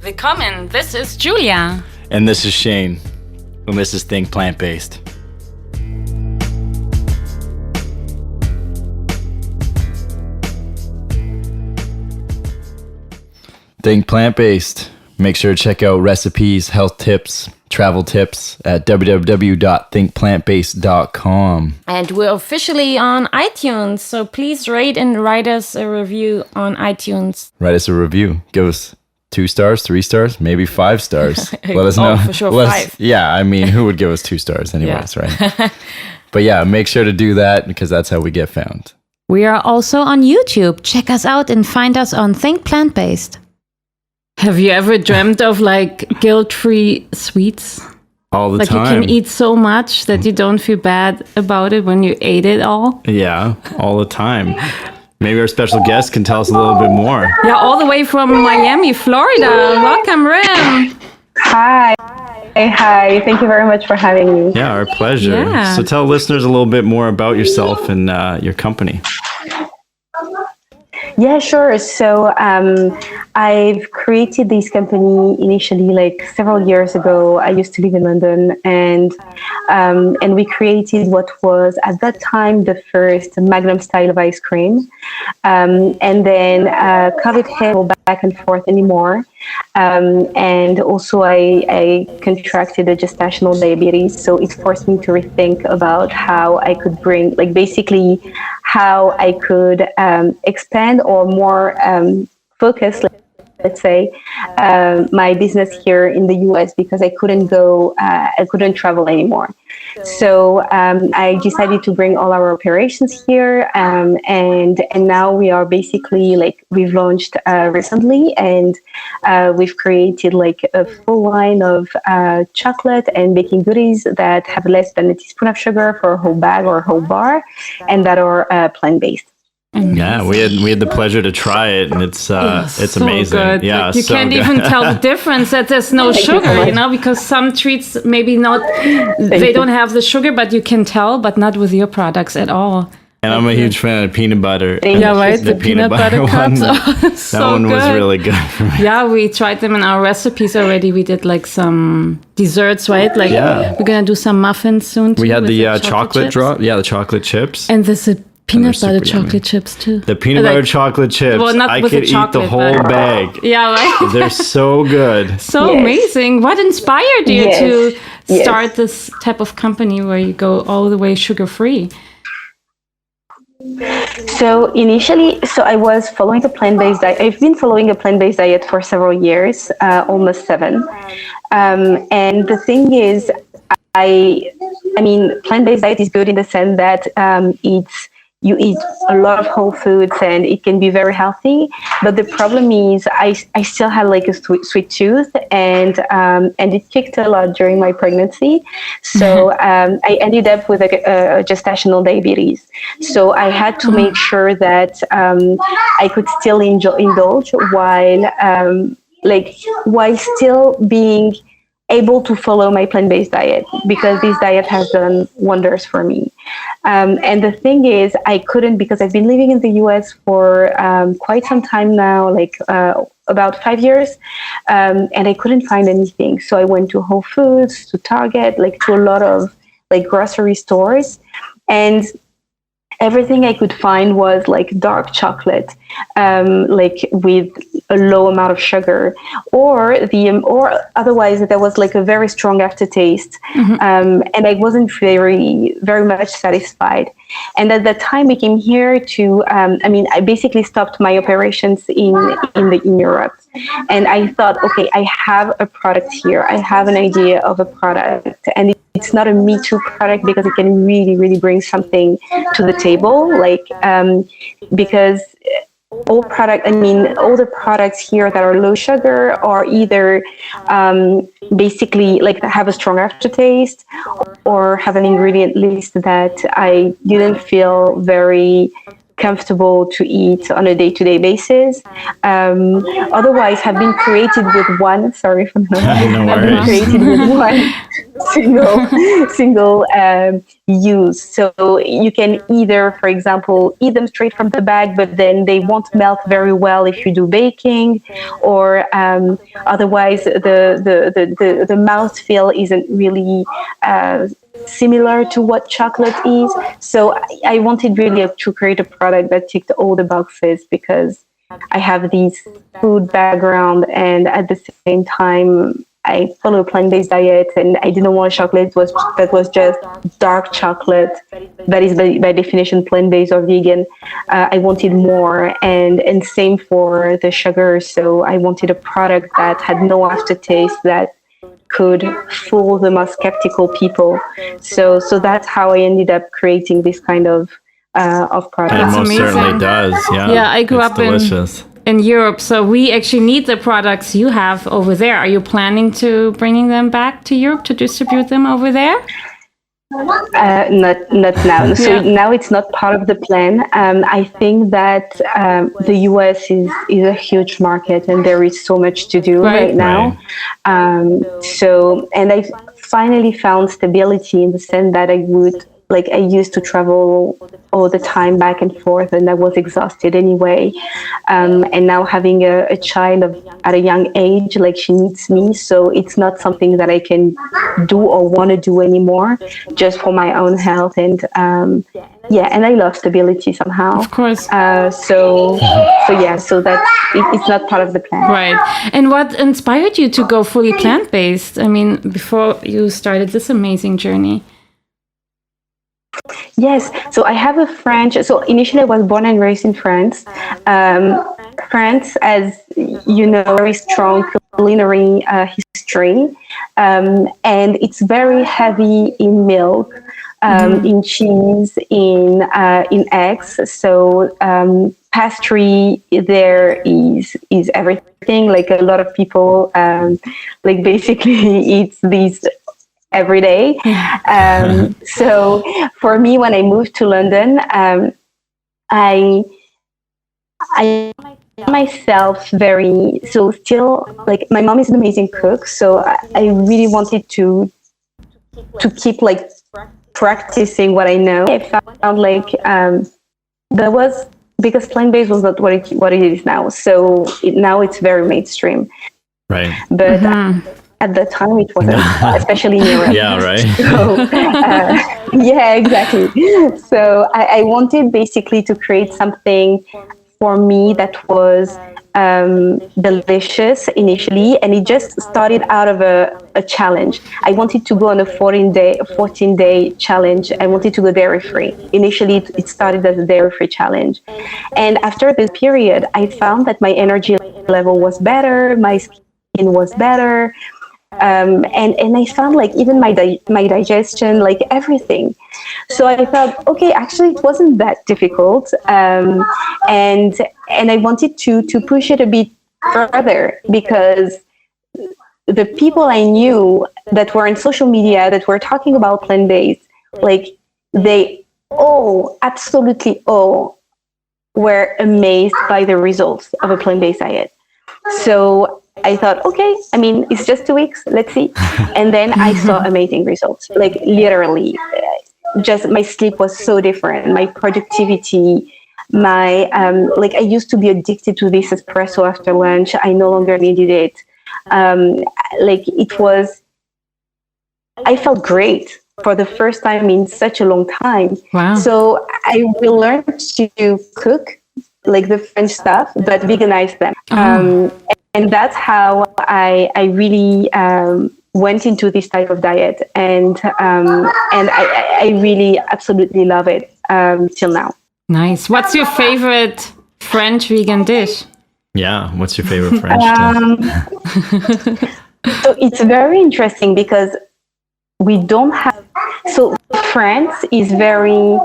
Willkommen, this is Julia. And this is Shane. And this is Think Plant-Based. Think Plant-Based. Make sure to check out recipes, health tips, travel tips at www.thinkplantbased.com. And we're officially on iTunes, so please rate and write us a review on iTunes. Write us a review. Give us 2 stars, 3 stars, maybe 5 stars. Let us know. For sure, 5. Yeah, I mean, who would give us 2 stars anyways, right? But yeah, make sure to do that because that's how we get found. We are also on YouTube. Check us out and find us on Think Plant-Based. Have you ever dreamt of like guilt-free sweets? All the time. Like you can eat so much that you don't feel bad about it when you ate it all? Yeah, all the time. Maybe our special guest can tell us a little bit more. Yeah, all the way from Miami, Florida. Welcome, Rym. Hi. Hi. Thank you very much for having me. Yeah, our pleasure. Yeah. So tell listeners a little bit more about yourself and your company. Yeah, sure. So I've created this company initially like several years ago. I used to live in London, and we created what was at that time the first Magnum style of ice cream. And then COVID hit back and forth anymore. And also I contracted a gestational diabetes. So it forced me to rethink about how I could bring, like basically how I could expand or more focus, let's say, my business here in the US because I couldn't travel anymore. So I decided to bring all our operations here, and now we are basically like we've launched recently, and we've created like a full line of chocolate and baking goodies that have less than a teaspoon of sugar for a whole bag or a whole bar, and that are plant-based. Yeah, we had the pleasure to try it, and it's so amazing. Good. Yeah, like you so can't good. even tell the difference that there's no sugar, because some treats maybe not, they don't have the sugar, but you can tell, but not with your products at all. And I'm a huge fan of peanut butter. Yeah, right. The peanut butter cups. That one was really good for me. Yeah, we tried them in our recipes already. We did like some desserts, right? Like we're gonna do some muffins soon. We had the chocolate drop. Yeah, the chocolate chips. And this is peanut butter chocolate chips too. The peanut butter chocolate chips. Well, not I with could the eat chocolate, the whole bag. Yeah, right. They're so good. So amazing. What inspired you to start this type of company where you go all the way sugar-free? So initially, I was following a plant-based diet. I've been following a plant-based diet for several years, almost 7. And the thing is, I mean, plant-based diet is good in the sense that you eat a lot of whole foods and it can be very healthy. But the problem is I still had like a sweet tooth, and it kicked a lot during my pregnancy. So I ended up with a gestational diabetes. So I had to make sure that I could still indulge while still being able to follow my plant-based diet, because this diet has done wonders for me. And the thing is, I couldn't, because I've been living in the US for quite some time now, like about 5 years, and I couldn't find anything. So I went to Whole Foods, to Target, like to a lot of like grocery stores, and everything I could find was like dark chocolate, like with a low amount of sugar, or otherwise there was like a very strong aftertaste, and I wasn't very much satisfied. And at that time, we came here to. I basically stopped my operations in Europe, and I thought, okay, I have a product here. I have an idea of a product, and it's not a Me Too product because it can really, really bring something to the table. Like, because all the products here that are low sugar are either basically like have a strong aftertaste or have an ingredient list that I didn't feel very comfortable to eat on a day-to-day basis. Otherwise, have been created with one. Sorry for the noise. No have been worries. created with one single use. So you can either, for example, eat them straight from the bag, but then they won't melt very well if you do baking, or otherwise the mouthfeel isn't really similar to what chocolate is. So I wanted really to create a product that ticked all the boxes, because I have this food background, and at the same time I follow a plant-based diet, and I didn't want chocolate that was just dark chocolate that is by definition plant-based or vegan. I wanted more, and same for the sugar. So I wanted a product that had no aftertaste, that could fool the most skeptical people. So that's how I ended up creating this kind of product. And it most amazing. certainly does. Yeah. Yeah, I grew It's up delicious. in Europe, so we actually need the products you have over there. Are you planning to bringing them back to Europe to distribute them over there? Not now. So now it's not part of the plan. I think that the US is a huge market, and there is so much to do right now. So, and I finally found stability in the sense that I used to travel all the time back and forth, and I was exhausted anyway. And now having a child at a young age, she needs me. So it's not something that I can do or want to do anymore, just for my own health. And and I love stability somehow. Of course. So that's it's not part of the plan. Right. And what inspired you to go fully plant-based? I mean, before you started this amazing journey. Yes, so I have a So initially I was born and raised in France. France, as you know, very strong culinary history, and it's very heavy in milk, in cheese, in eggs. So pastry there is everything. A lot of people basically eats these every day. So for me, when I moved to London, I myself still my mom is an amazing cook, so I really wanted to keep practicing what I know. I found there was, because plant-based was not what it is now. So now it's very mainstream. Right. But at the time it wasn't, especially in Europe. Yeah, right. So, exactly. So I wanted basically to create something for me that was delicious initially, and it just started out of a challenge. I wanted to go on a 14-day challenge. I wanted to go dairy-free. Initially, it started as a dairy-free challenge. And after this period, I found that my energy level was better, my skin was better, and I found even my digestion, everything. So I thought, okay, actually it wasn't that difficult, and I wanted to push it a bit further, because the people I knew that were in social media that were talking about plant-based, they absolutely all were amazed by the results of a plant-based diet. So I thought, okay, it's just 2 weeks, let's see. And then I saw amazing results, literally. Just my sleep was so different, my productivity, my, I used to be addicted to this espresso after lunch. I no longer needed it. I felt great for the first time in such a long time. Wow. So I will learn to cook, the French stuff, but veganize them. And that's how I really went into this type of diet, and I really absolutely love it till now. Nice. What's your favorite French vegan dish? Yeah, what's your favorite French dish? So it's very interesting, because we don't have. So France is very.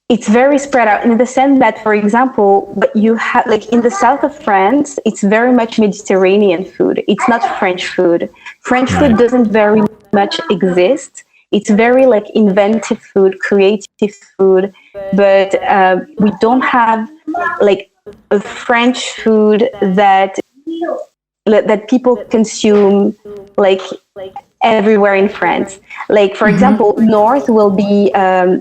It's very spread out in the sense that, for example, but you have in the south of France, it's very much Mediterranean food. It's not French food. French food doesn't very much exist. It's very inventive food, creative food, but we don't have a French food that people consume like everywhere in France. Like, for example, north will be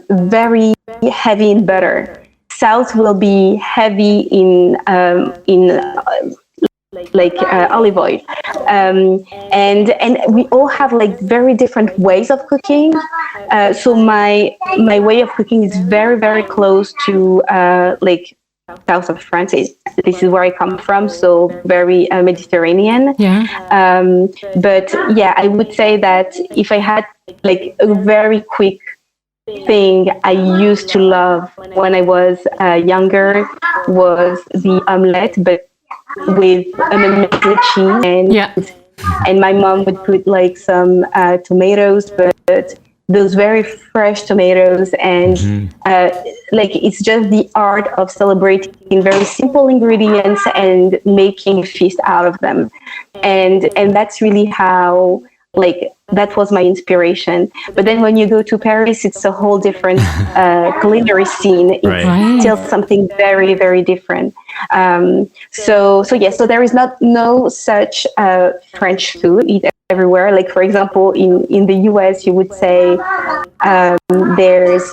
very heavy in butter. South will be heavy in olive oil, and we all have like very different ways of cooking. So my way of cooking is very, very close to like south of France. This is where I come from, so very Mediterranean. Yeah. But yeah, I would say that if I had like a very quick thing I used to love when I was younger was the omelette, but with an amazing cheese, and my mom would put like some tomatoes, but those very fresh tomatoes, and like it's just the art of celebrating very simple ingredients and making a feast out of them, and that's really how, like, that was my inspiration. But then when you go to Paris, it's a whole different culinary scene. It's still something very, very different. So there is no such French food eat everywhere. Like, for example, in the US, you would say there's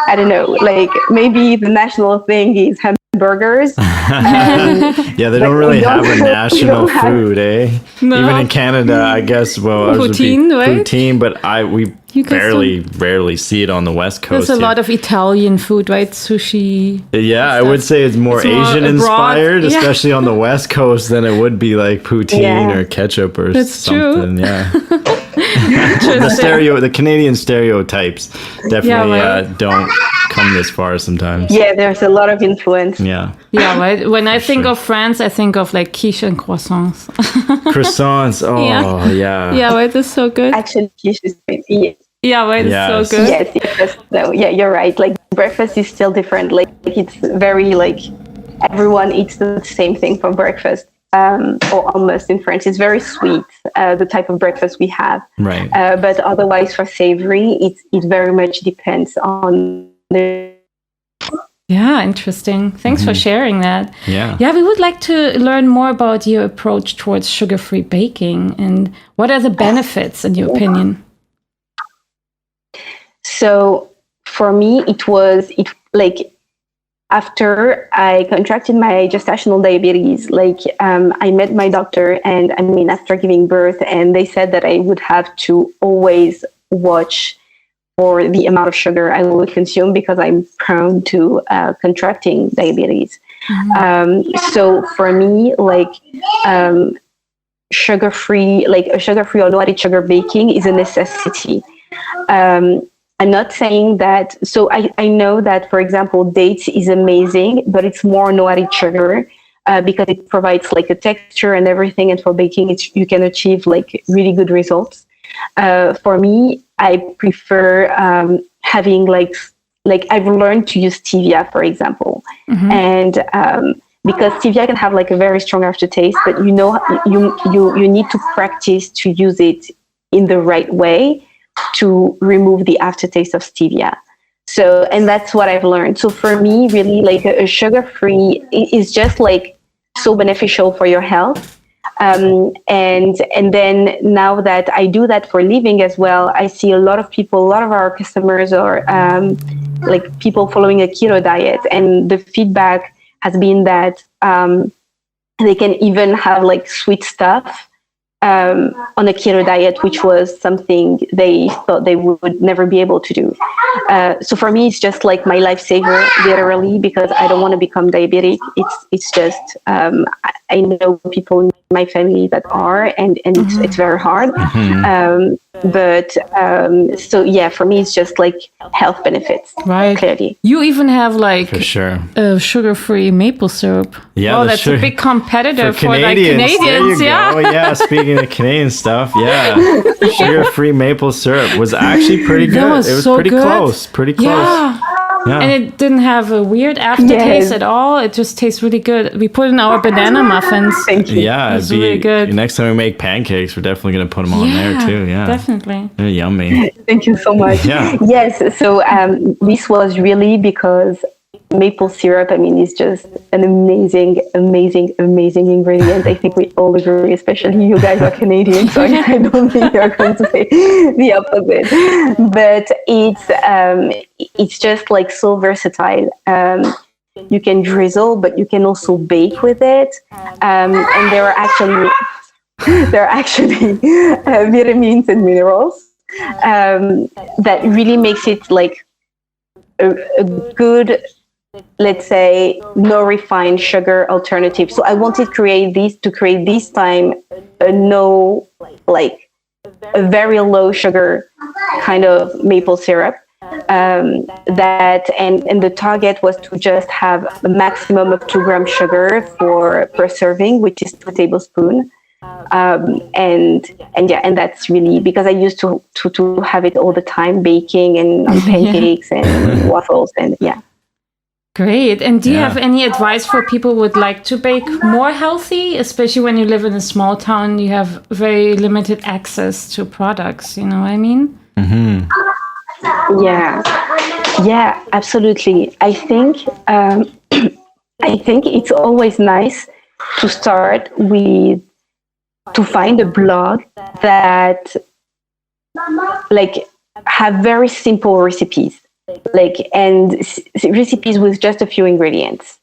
I don't know, like maybe the national thing is hamburgers. Yeah, they don't really have a national food, eh? No. Even in Canada, I guess. Well, Poutine, right? Poutine, but we rarely see it on the West Coast. There's a lot of Italian food, right? Sushi. Yeah, I would say it's more Asian inspired, especially on the West Coast, than it would be like poutine or ketchup or something. True. Yeah. The Canadian stereotypes definitely don't come this far sometimes. Yeah, there's a lot of influence. Yeah. Yeah, right. When I think of France, I think of like quiche and croissants. Croissants. Oh, yeah. Yeah, right. That's so good. Actually, quiche is great. Yeah, right. It's so good. Yes. No, yeah, you're right. Like, breakfast is still different. Like it's very like everyone eats the same thing for breakfast. Or almost in French. It's very sweet, the type of breakfast we have. Right. But otherwise, for savory, it very much depends on the... Yeah, interesting. Thanks for sharing that. Yeah. Yeah, we would like to learn more about your approach towards sugar-free baking and what are the benefits, in your opinion? So for me, it after I contracted my gestational diabetes, I met my doctor, and I mean, after giving birth, and they said that I would have to always watch for the amount of sugar I would consume because I'm prone to contracting diabetes. So for me, sugar-free, a sugar-free or no added sugar baking is a necessity. I'm not saying that, so I know that, for example, dates is amazing, but it's more no added sugar because it provides like a texture and everything. And for baking, you can achieve like really good results. For me, I prefer having like I've learned to use stevia, for example. And because stevia can have like a very strong aftertaste, but you need to practice to use it in the right way to remove the aftertaste of stevia. So, and that's what I've learned. So for me, really, like a sugar-free is just like so beneficial for your health. And then now that I do that for living as well, I see a lot of our customers are like people following a keto diet, and the feedback has been that they can even have like sweet stuff on a keto diet, which was something they thought they would never be able to do. So for me, it's just like my lifesaver, literally, because I don't want to become diabetic. It's just I know people in my family that are, and it's very hard. So yeah, for me, it's just like health benefits. Right. Clearly. You even have like for sure sugar-free maple syrup. Yeah, oh, that's a big competitor for like Canadians. There you go. Yeah, speaking of Canadian stuff, yeah, sugar-free maple syrup was actually pretty good. It was so pretty close. Pretty close. Yeah. And it didn't have a weird aftertaste at all. It just tastes really good. We put in our banana muffins. Thank you. Yeah, it's really good. Next time we make pancakes, we're definitely going to put them on there too. Yeah, definitely. They're yummy. Thank you so much. Yeah. Yes. So this was really because maple syrup, I mean, is just an amazing, amazing, amazing ingredient. I think we all agree, especially you guys are Canadian, so I don't think you're going to say the opposite. But it's just like so versatile. You can drizzle, but you can also bake with it. And there are actually vitamins and minerals that really makes it like a good, let's say, no refined sugar alternative. So I wanted to create this time a very low sugar kind of maple syrup. And the target was to just have a maximum of 2 grams sugar per serving, which is 2 tablespoons. And that's really because I used to have it all the time, baking and on pancakes and waffles and yeah. Great. And do you have any advice for people who would like to bake more healthy, especially when you live in a small town? You have very limited access to products. You know what I mean? Mm-hmm. Yeah, absolutely. I think it's always nice to start with to find a blog that like have very simple recipes, and recipes with just a few ingredients.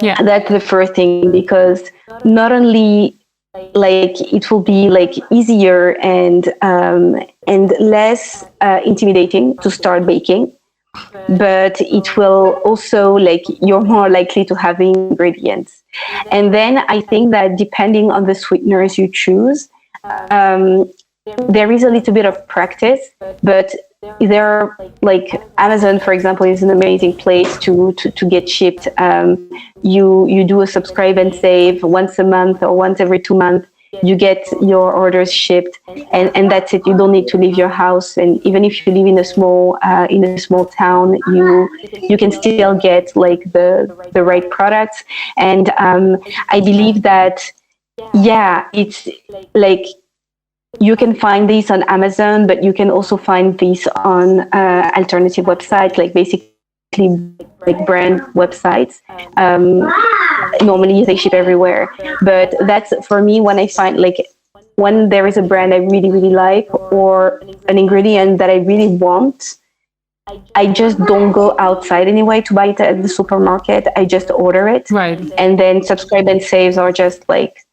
Yeah, that's the first thing, because not only like it will be like easier and less intimidating to start baking, but it will also like you're more likely to have the ingredients. And then I think that depending on the sweeteners you choose, there is a little bit of practice, but there are like Amazon, for example, is an amazing place to get shipped. You do a subscribe and save once a month or once every 2 months. You get your orders shipped, and that's it. You don't need to leave your house. And even if you live in a small town, you can still get like the right products. And I believe that it's like you can find these on Amazon, but you can also find these on alternative websites, like basically like brand websites. Normally they ship everywhere, but that's for me when I find like when there is a brand I really, really like or an ingredient that I really want, I just don't go outside anyway to buy it at the supermarket. I just order it. Right. And then subscribe and saves are just like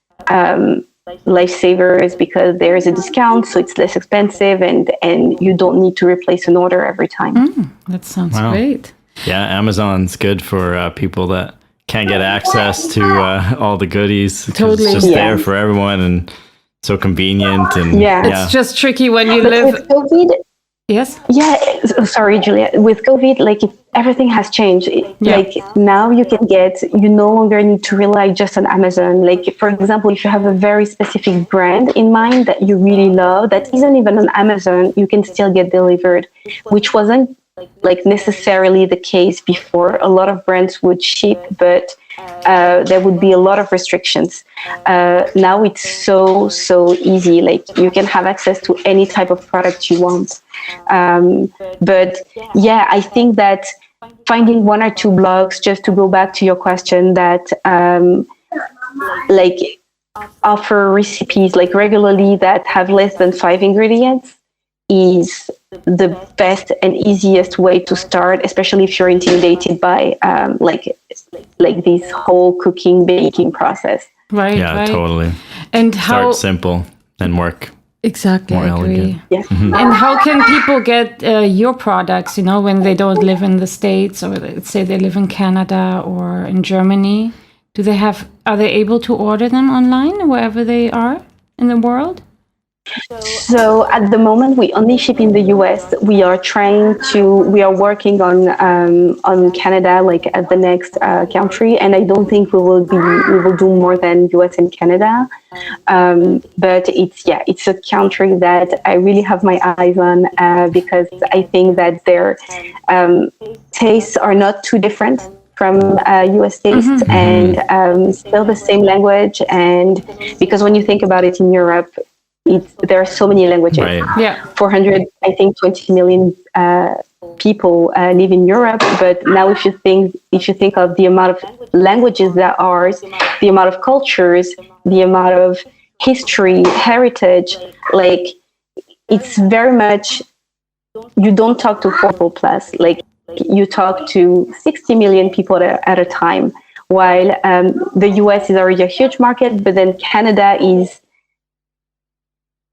lifesavers because there is a discount, so it's less expensive, and you don't need to replace an order every time. That sounds great. Yeah, Amazon's good for people that can't get access to all the goodies. Totally. It's just there for everyone and so convenient. And it's just tricky when you live. With COVID, yes. Yeah. Sorry, Julia. With COVID, like everything has changed. Like now you no longer need to rely just on Amazon. Like for example, if you have a very specific brand in mind that you really love, that isn't even on Amazon, you can still get delivered, which wasn't like necessarily the case before. A lot of brands would ship, but there would be a lot of restrictions. Now it's so easy. Like you can have access to any type of product you want. But yeah, I think that finding 1 or 2 blogs, just to go back to your question, that like offer recipes like regularly that have less than 5 ingredients is the best and easiest way to start, especially if you're intimidated by like this whole cooking, baking process. Right. Yeah, right. totally. And how start simple and work. Exactly. More elegant. Yeah. Mm-hmm. And how can people get your products, when they don't live in the States, or let's say they live in Canada or in Germany? Are they able to order them online wherever they are in the world? So at the moment, we only ship in the US. We are working on Canada, like at the next country, and I don't think we will do more than US and Canada. But it's a country that I really have my eyes on because I think that their tastes are not too different from US tastes, and still the same language. And because when you think about it in Europe, there are so many languages. Right. Yeah. 420 million people live in Europe. But now, if you think of the amount of languages there are, the amount of cultures, the amount of history, heritage, like it's very much, you don't talk to 4 people plus, like you talk to 60 million people at a time, while the US is already a huge market, but then Canada is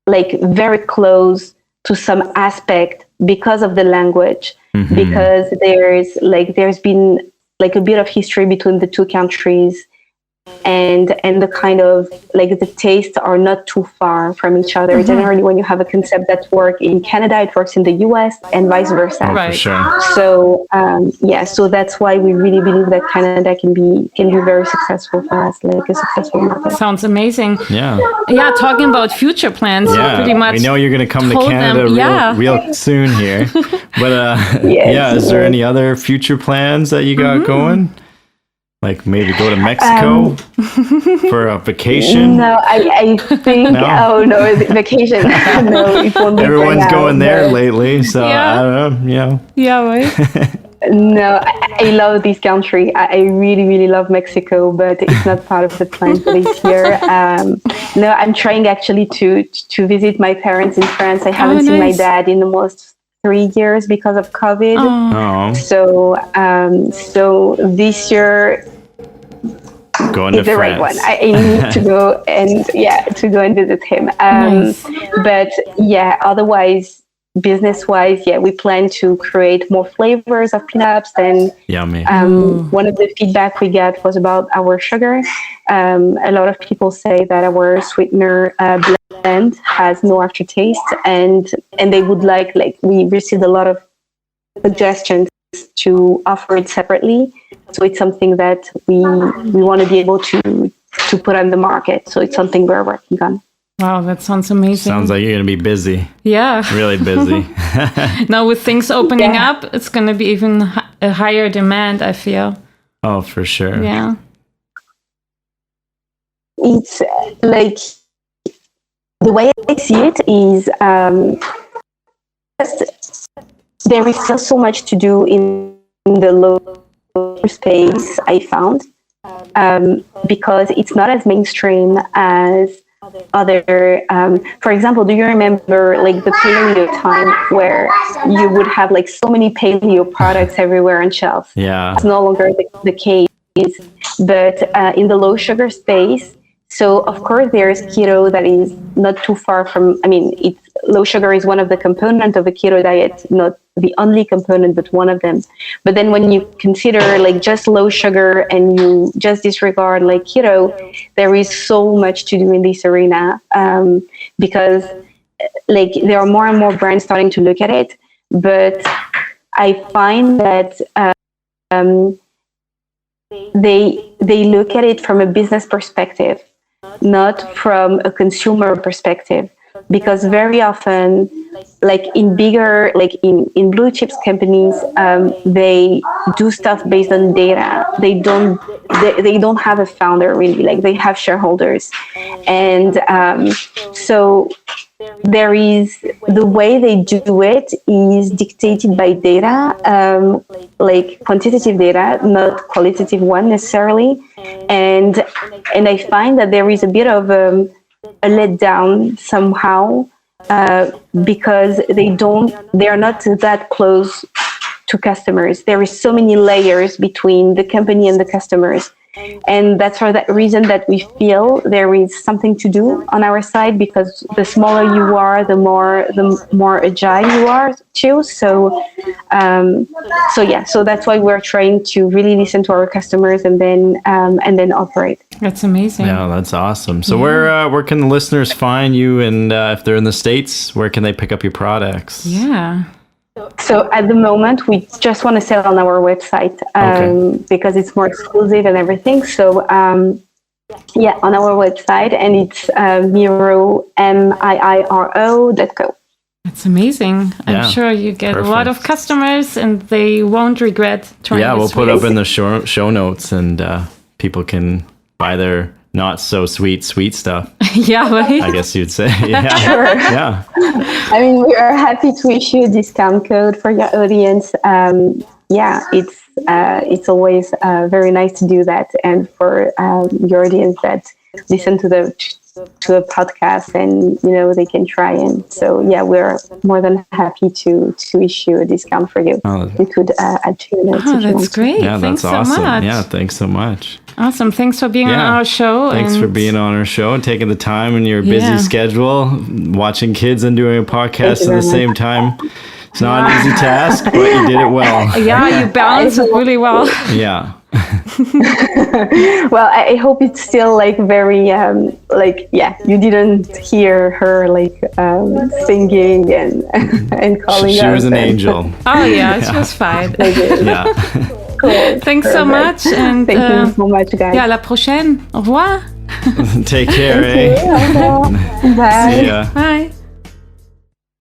like very close to some aspect because of the language, because there's been like a bit of history between the two countries, and the kind of like the tastes are not too far from each other. Generally, when you have a concept that works in Canada, it works in the US and vice versa. For sure. So so that's why we really believe that Canada can be very successful for us, like a successful market. Sounds amazing. Yeah. Yeah, talking about future plans, pretty much. We know you're going to come to Canada real soon here. But is there any other future plans that you got going? Like maybe go to Mexico for a vacation? No, I think, vacation. No, it won't be. Everyone's going there lately, so I don't know, Yeah, right? No, I love this country. I really, really love Mexico, but it's not part of the plan for this year. No, I'm trying actually to visit my parents in France. I haven't seen my dad in almost 3 years because of COVID. So this year is the right one. I need to go and visit him. But otherwise, business-wise, we plan to create more flavors of peanuts. And yummy. One of the feedback we get was about our sugar. A lot of people say that our sweetener blend has no aftertaste, and they would like we received a lot of suggestions to offer it separately. So it's something that we want to be able to put on the market. So it's something we're working on. Wow, that sounds amazing. Sounds like you're going to be busy. Yeah. Really busy. Now with things opening up, it's going to be even a higher demand, I feel. Oh, for sure. Yeah. It's like, the way I see it is there is still so much to do in the low space, I found, because it's not as mainstream as other, for example, do you remember like the paleo time where you would have like so many paleo products everywhere on shelves? Yeah. It's no longer the case, but in the low sugar space, so of course there's keto that is not too far from, low sugar is one of the components of a keto diet, not the only component, but one of them. But then when you consider like just low sugar and you just disregard like keto, there is so much to do in this arena, because like there are more and more brands starting to look at it. But I find that they look at it from a business perspective, not from a consumer perspective. Because very often, like in bigger, like in blue chips companies, they do stuff based on data. They don't have a founder really, like they have shareholders. And so there is, the way they do it is dictated by data, like quantitative data, not qualitative one necessarily. And I find that there is a bit of a letdown somehow, because they are not that close to customers. There is so many layers between the company and the customers. And that's for that reason that we feel there is something to do on our side, because the smaller you are, the more agile you are too. So that's why we're trying to really listen to our customers and then operate. That's amazing. Yeah, that's awesome. So where can the listeners find you, and if they're in the States, where can they pick up your products? Yeah. So at the moment, we just want to sell on our website, because it's more exclusive and everything. So on our website, and it's MiiRO, MiiRO.co. That's amazing. I'm sure you get a lot of customers, and they won't regret trying. Yeah, we'll put up in the show notes, and people can buy their not so sweet stuff. Yeah, right. I guess you'd say. Yeah. Sure. Yeah. I mean, we are happy to issue a discount code for your audience. It's always very nice to do that, and for your audience that listen to the podcast, and they can try. And so we're more than happy to issue a discount for you. You could add to your notes. Oh, that's great. Yeah, thanks that's awesome. So much. Yeah, thanks so much. Awesome. Thanks for being on our show. Thanks for being on our show and taking the time in your busy schedule, watching kids and doing a podcast at the same time. It's not an easy task, but you did it well. Yeah, you balanced it really well. Yeah. Well, I hope it's still very you didn't hear her singing and calling She was an angel. Oh yeah, she was fine. Yeah. Cool. Thanks so much, and thank you so much, guys. À la prochaine. Au revoir. Take care, Bye. See ya. Bye.